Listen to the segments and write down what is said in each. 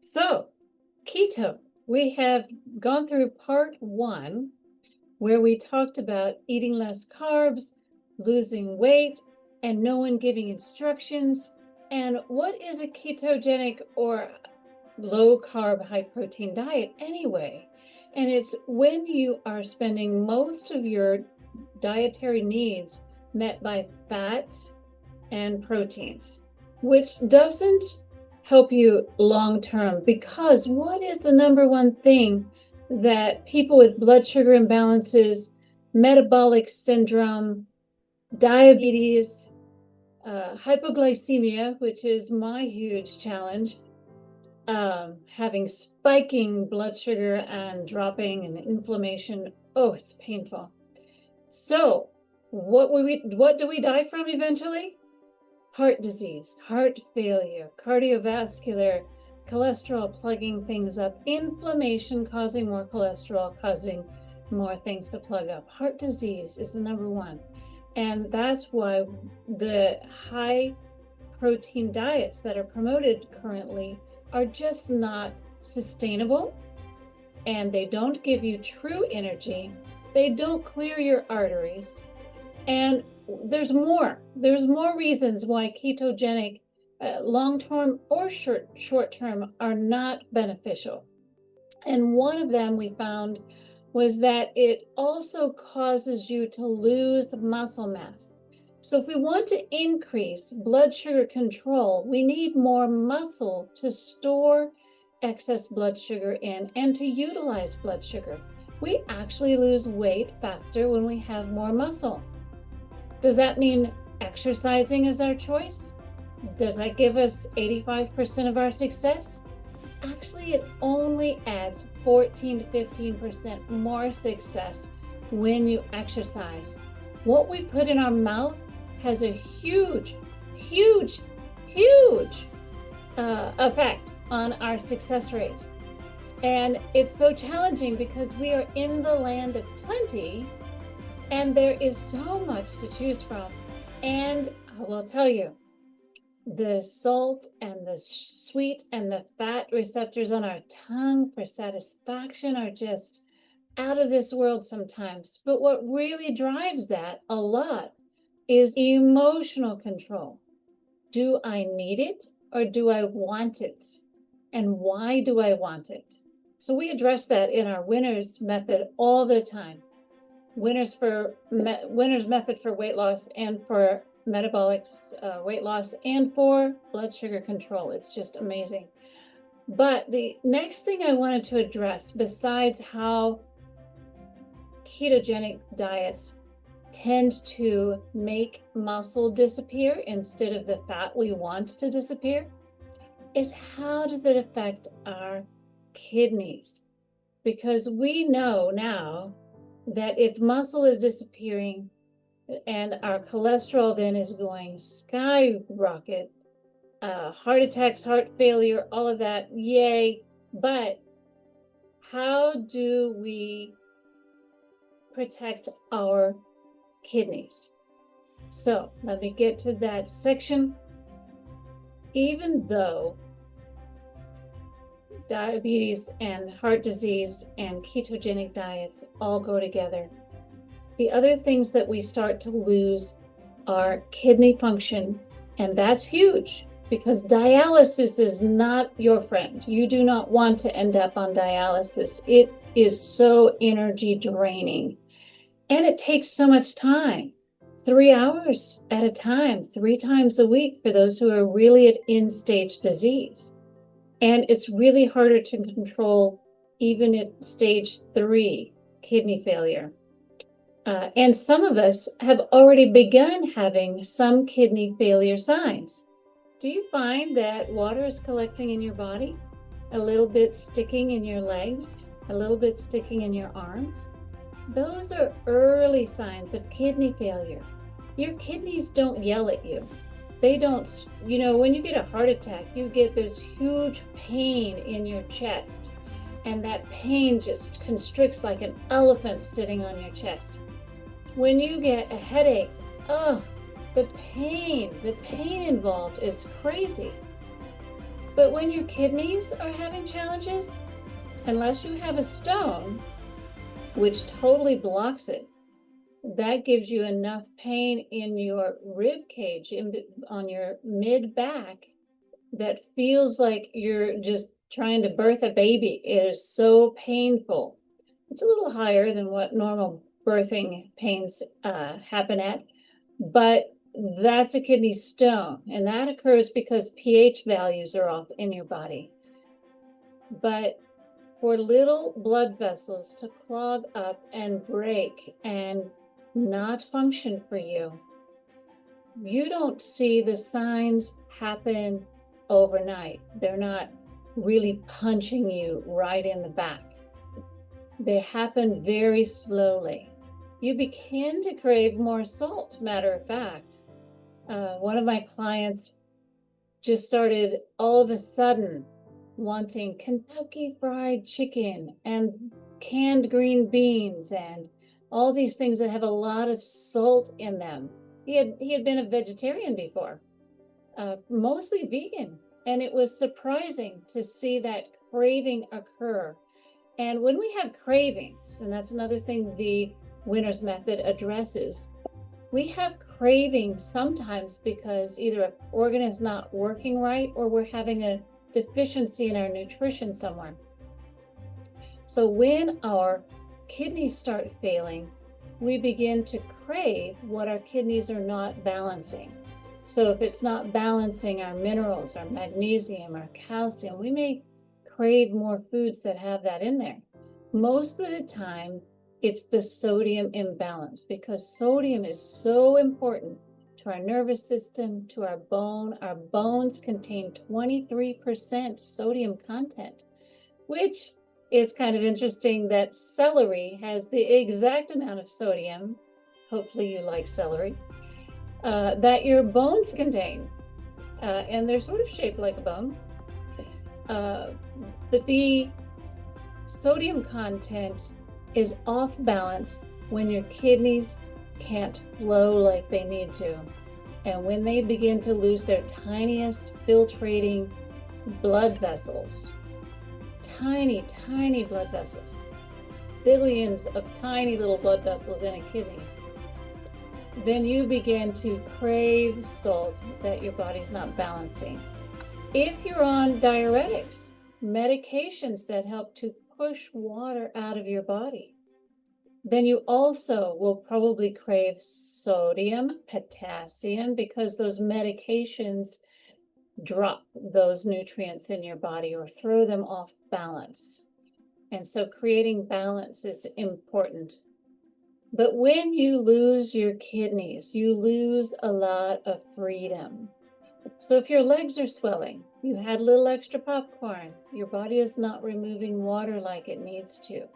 So, keto. We have gone through part one, where we talked about eating less carbs, losing weight, and no one giving instructions. And what is a ketogenic or low carb, high protein diet anyway? And it's when you are spending most of your dietary needs met by fat and proteins, which doesn't help you long term, because what is the number one thing that people with blood sugar imbalances, metabolic syndrome, diabetes, hypoglycemia, which is my huge challenge, having spiking blood sugar and dropping and inflammation. Oh, it's painful. So what do we die from eventually? Heart disease, heart failure, cardiovascular, cholesterol plugging things up, inflammation causing more cholesterol, causing more things to plug up. Heart disease is the number one. And that's why the high protein diets that are promoted currently are just not sustainable, and they don't give you true energy. They don't clear your arteries. And there's more reasons why ketogenic long-term or short-term are not beneficial. And one of them we found was that it also causes you to lose muscle mass. So if we want to increase blood sugar control, we need more muscle to store excess blood sugar in and to utilize blood sugar. We actually lose weight faster when we have more muscle. Does that mean exercising is our choice? Does that give us 85% of our success? Actually, it only adds 14 to 15% more success when you exercise. What we put in our mouth has a huge effect on our success rates. And it's so challenging because we are in the land of plenty, and there is so much to choose from. And I will tell you, the salt and the sweet and the fat receptors on our tongue for satisfaction are just out of this world sometimes. But what really drives that a lot is emotional control. Do I need it or do I want it? And why do I want it? So we address that in our winners method all the time. Winners method for weight loss and for metabolic weight loss and for blood sugar control. It's just amazing. But the next thing I wanted to address, besides how ketogenic diets tend to make muscle disappear instead of the fat we want to disappear, is how does it affect our kidneys? Because we know now that if muscle is disappearing and our cholesterol then is going skyrocket, heart attacks, heart failure, all of that, yay. But how do we protect our kidneys? So let me get to that section. Even though diabetes and heart disease and ketogenic diets all go together, the other things that we start to lose are kidney function, and that's huge because dialysis is not your friend. You do not want to end up on dialysis. It is so energy draining, and it takes so much time. 3 hours at a time, 3 times a week for those who are really at end-stage disease. And it's really harder to control even at stage 3 kidney failure. And some of us have already begun having some kidney failure signs. Do you find that water is collecting in your body? A little bit sticking in your legs? A little bit sticking in your arms? Those are early signs of kidney failure. Your kidneys don't yell at you. They don't, when you get a heart attack, you get this huge pain in your chest, and that pain just constricts like an elephant sitting on your chest. When you get a headache, the pain involved is crazy. But when your kidneys are having challenges, unless you have a stone, which totally blocks it, that gives you enough pain in your rib cage, on your mid back, that feels like you're just trying to birth a baby. It is so painful. It's a little higher than what normal birthing pains happen at, but that's a kidney stone, and that occurs because pH values are off in your body. But for little blood vessels to clog up and break and not function for you, you don't see the signs happen overnight. They're not really punching you right in the back. They happen very slowly. You begin to crave more salt, matter of fact. One of my clients just started all of a sudden wanting Kentucky Fried Chicken and canned green beans and all these things that have a lot of salt in them. He had been a vegetarian before, mostly vegan, and it was surprising to see that craving occur. And when we have cravings, and that's another thing the Winner's Method addresses, we have cravings sometimes because either an organ is not working right or we're having a deficiency in our nutrition somewhere. So when our kidneys start failing, we begin to crave what our kidneys are not balancing. So if it's not balancing our minerals, our magnesium, our calcium, we may crave more foods that have that in there. Most of the time, it's the sodium imbalance, because sodium is so important to our nervous system, to our bone. Our bones contain 23% sodium content, which is kind of interesting that celery has the exact amount of sodium, hopefully you like celery, that your bones contain. And they're sort of shaped like a bone. But the sodium content is off balance when your kidneys can't flow like they need to. And when they begin to lose their tiniest filtrating blood vessels, tiny blood vessels, billions of tiny little blood vessels in a kidney, then you begin to crave salt that your body's not balancing. If you're on diuretics, medications that help to push water out of your body, then you also will probably crave sodium, potassium, because those medications drop those nutrients in your body or throw them off balance. And so creating balance is important. But when you lose your kidneys, you lose a lot of freedom. So if your legs are swelling, you had a little extra popcorn, your body is not removing water like it needs to,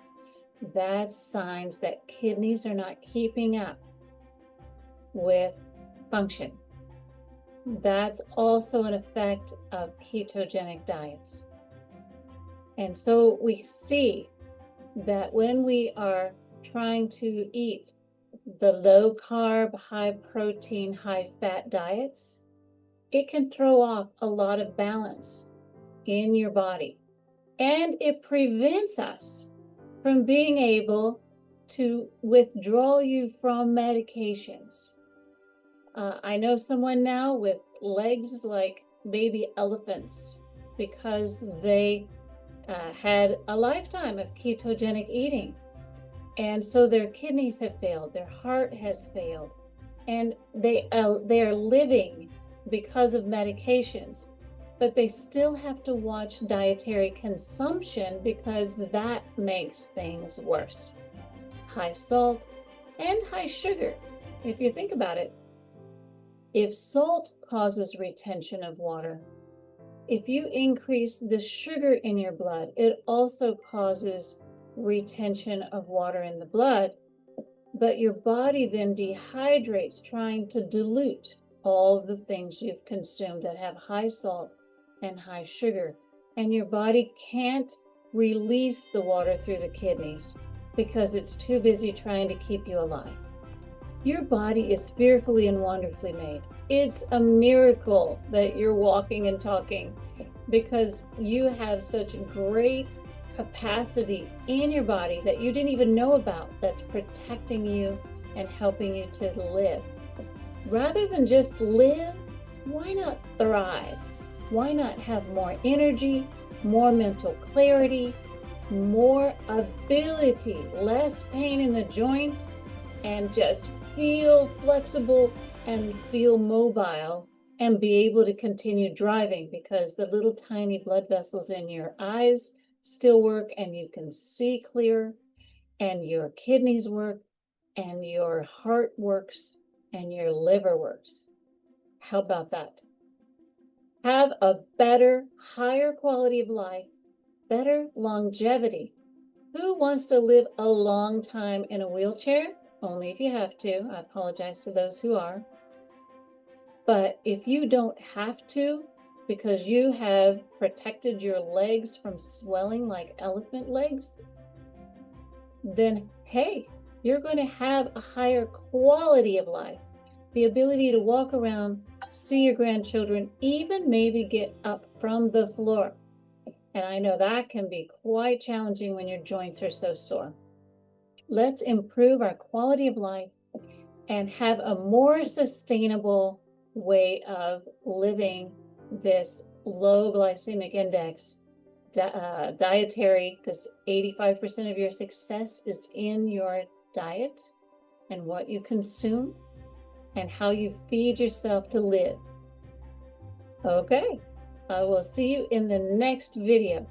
that's signs that kidneys are not keeping up with function. That's also an effect of ketogenic diets. And so we see that when we are trying to eat the low carb, high protein, high fat diets, it can throw off a lot of balance in your body. And it prevents us from being able to withdraw you from medications. I know someone now with legs like baby elephants because they had a lifetime of ketogenic eating. And so their kidneys have failed, their heart has failed, and they are living because of medications, but they still have to watch dietary consumption because that makes things worse. High salt and high sugar. If you think about it, if salt causes retention of water, if you increase the sugar in your blood, it also causes retention of water in the blood, but your body then dehydrates trying to dilute all the things you've consumed that have high salt and high sugar, and your body can't release the water through the kidneys because it's too busy trying to keep you alive. Your body is fearfully and wonderfully made. It's a miracle that you're walking and talking. because you have such great capacity in your body that you didn't even know about that's protecting you and helping you to live. Rather than just live, why not thrive? Why not have more energy, more mental clarity, more ability, less pain in the joints, and just feel flexible and feel mobile and be able to continue driving because the little tiny blood vessels in your eyes still work and you can see clear and your kidneys work and your heart works and your liver works. How about that? Have a better, higher quality of life, better longevity. Who wants to live a long time in a wheelchair? Only if you have to. I apologize to those who are. But if you don't have to, because you have protected your legs from swelling like elephant legs, then hey, you're going to have a higher quality of life. The ability to walk around, see your grandchildren, even maybe get up from the floor. And I know that can be quite challenging when your joints are so sore. Let's improve our quality of life and have a more sustainable way of living this low glycemic index dietary, because 85% of your success is in your diet and what you consume and how you feed yourself to live. Okay, I will see you in the next video.